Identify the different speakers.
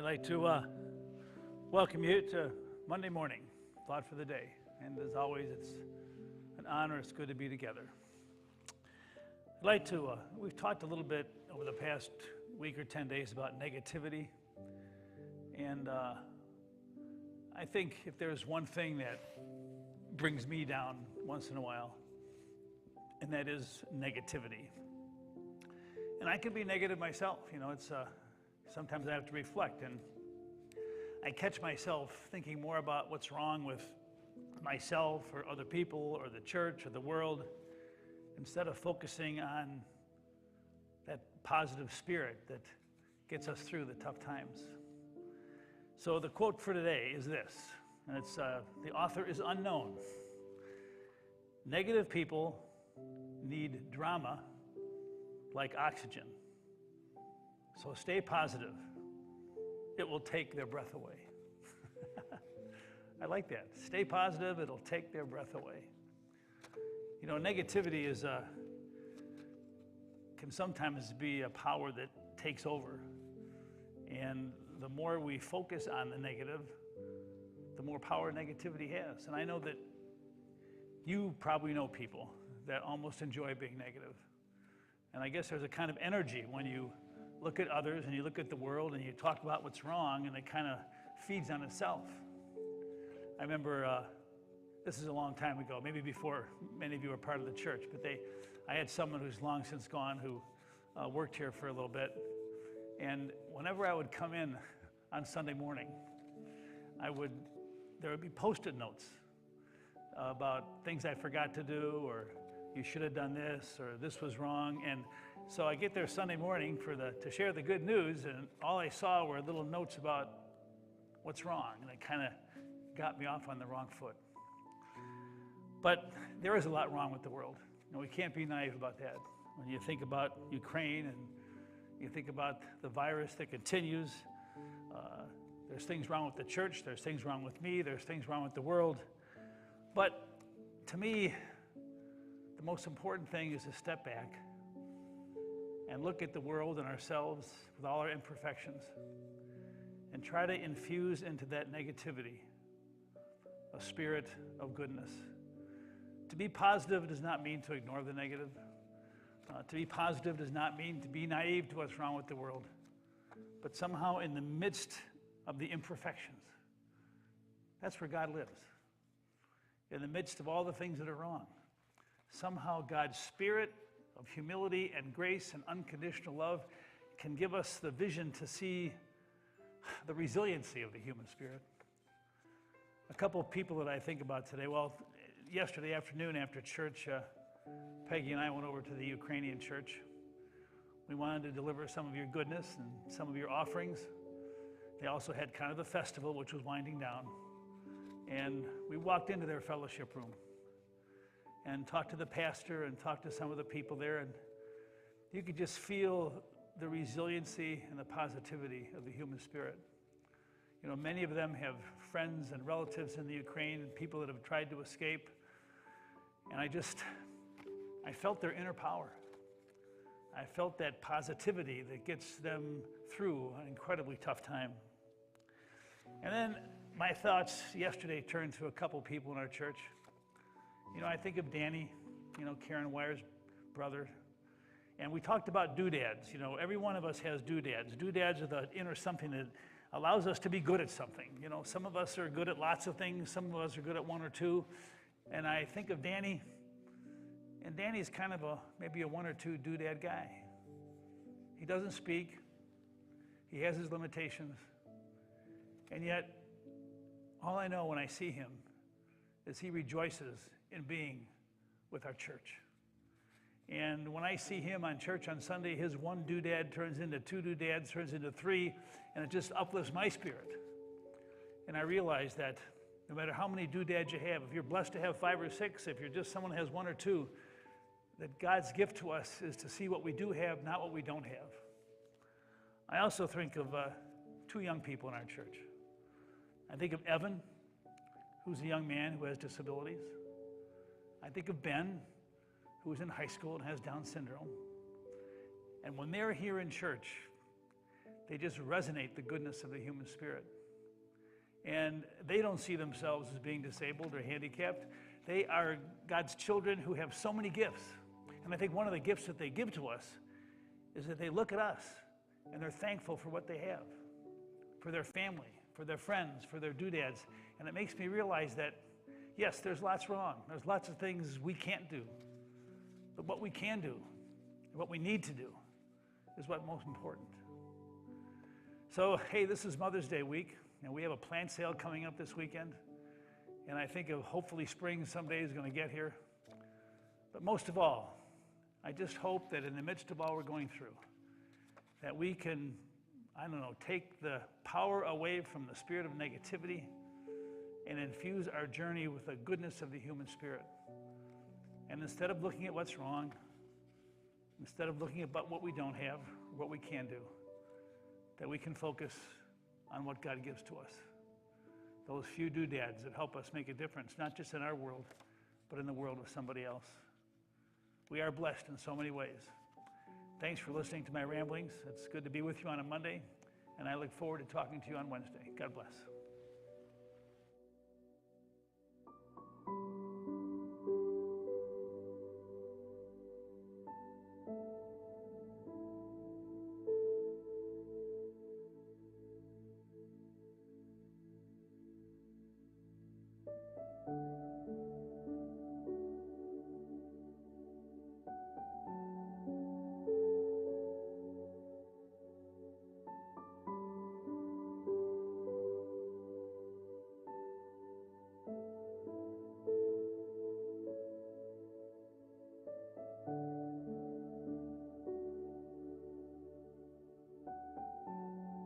Speaker 1: I'd like to welcome you to Monday morning, Thought for the Day. And as always, it's an honor. It's good to be together. I'd like to, we've talked a little bit over the past week or 10 days about negativity. And I think if there's one thing that brings me down once in a while, and that is negativity. And I can be negative myself. You know, it's sometimes I have to reflect, and I catch myself thinking more about what's wrong with myself or other people or the church or the world, instead of focusing on that positive spirit that gets us through the tough times. So the quote for today is this, and it's the author is unknown. Negative people need drama like oxygen. So stay positive. It will take their breath away. I like that. Stay positive, it'll take their breath away. You know, negativity is can sometimes be a power that takes over. And the more we focus on the negative, the more power negativity has. And I know that you probably know people that almost enjoy being negative. And I guess there's a kind of energy when you look at others and you look at the world and you talk about what's wrong, and it kind of feeds on itself. I remember, this is a long time ago, maybe before many of you were part of the church, but I had someone who's long since gone who worked here for a little bit. And whenever I would come in on Sunday morning, there would be Post-it notes about things I forgot to do, or you should have done this, or this was wrong. And so I get there Sunday morning to share the good news, and all I saw were little notes about what's wrong, and it kind of got me off on the wrong foot. But there is a lot wrong with the world. You know, we can't be naive about that. When you think about Ukraine and you think about the virus that continues, there's things wrong with the church, there's things wrong with me, there's things wrong with the world. But to me, the most important thing is to step back and look at the world and ourselves with all our imperfections and try to infuse into that negativity a spirit of goodness. To be positive does not mean to ignore the negative. To be positive does not mean to be naive to what's wrong with the world. But somehow in the midst of the imperfections, that's where God lives. In the midst of all the things that are wrong, somehow God's spirit of humility and grace and unconditional love can give us the vision to see the resiliency of the human spirit. A couple of people that I think about today, well, yesterday afternoon after church, Peggy and I went over to the Ukrainian church. We wanted to deliver some of your goodness and some of your offerings. They also had kind of a festival, which was winding down. And we walked into their fellowship room and talked to the pastor and talked to some of the people there. And you could just feel the resiliency and the positivity of the human spirit. You know, many of them have friends and relatives in the Ukraine and people that have tried to escape. And I felt their inner power. I felt that positivity that gets them through an incredibly tough time. And then my thoughts yesterday turned to a couple people in our church. You know, I think of Danny, you know, Karen Wire's brother. And we talked about doodads. You know, every one of us has doodads. Doodads are the inner something that allows us to be good at something. You know, some of us are good at lots of things. Some of us are good at one or two. And I think of Danny, and Danny's kind of maybe a one or two doodad guy. He doesn't speak. He has his limitations. And yet, all I know when I see him is he rejoices in being with our church. And when I see him on church on Sunday, his one doodad turns into two doodads, turns into three, and it just uplifts my spirit. And I realize that no matter how many doodads you have, if you're blessed to have 5 or 6, if you're just someone who has 1 or 2, that God's gift to us is to see what we do have, not what we don't have. I also think of 2 young people in our church. I think of Evan, who's a young man who has disabilities. I think of Ben, who is in high school and has Down syndrome. And when they're here in church, they just resonate the goodness of the human spirit. And they don't see themselves as being disabled or handicapped. They are God's children who have so many gifts. And I think one of the gifts that they give to us is that they look at us and they're thankful for what they have, for their family, for their friends, for their doodads. And it makes me realize that, yes, there's lots wrong. There's lots of things we can't do. But what we can do, and what we need to do, is what's most important. So, hey, this is Mother's Day week, and we have a plant sale coming up this weekend. And I think of hopefully spring someday is going to get here. But most of all, I just hope that in the midst of all we're going through, that we can, take the power away from the spirit of negativity and infuse our journey with the goodness of the human spirit. And instead of looking at what's wrong, instead of looking at what we don't have, what we can do, that we can focus on what God gives to us. Those few doodads that help us make a difference, not just in our world, but in the world of somebody else. We are blessed in so many ways. Thanks for listening to my ramblings. It's good to be with you on a Monday, and I look forward to talking to you on Wednesday. God bless.